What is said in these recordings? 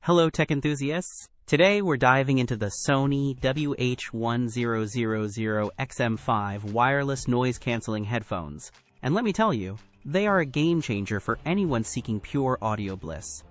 Hello tech enthusiasts! Today we're diving into the Sony WH-1000XM5 wireless noise-canceling headphones. And let me tell you, they are a game changer for anyone seeking pure audio bliss.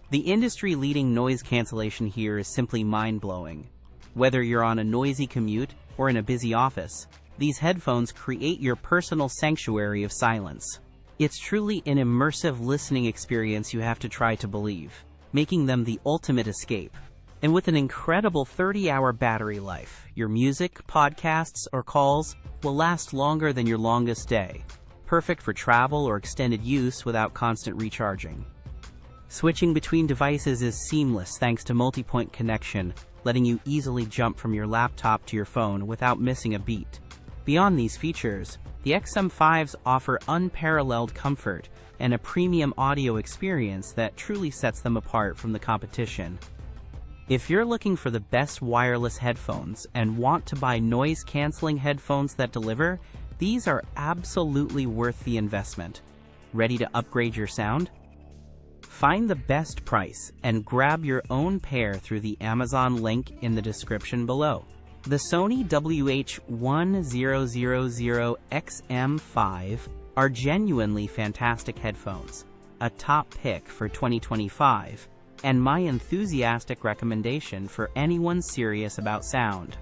The industry-leading noise cancellation here is simply mind-blowing. Whether you're on a noisy commute or in a busy office, these headphones create your personal sanctuary of silence. It's truly an immersive listening experience you have to try to believe, making them the ultimate escape. And with an incredible 30-hour battery life, your music, podcasts, or calls will last longer than your longest day, perfect for travel or extended use without constant recharging. Switching between devices is seamless thanks to multi-point connection, letting you easily jump from your laptop to your phone without missing a beat. Beyond these features, the XM5s offer unparalleled comfort and a premium audio experience that truly sets them apart from the competition. If you're looking for the best wireless headphones and want to buy noise-canceling headphones that deliver, these are absolutely worth the investment. Ready to upgrade your sound? Find the best price and grab your own pair through the Amazon link in the description below. The Sony WH-1000XM5 are genuinely fantastic headphones, a top pick for 2025, and my enthusiastic recommendation for anyone serious about sound.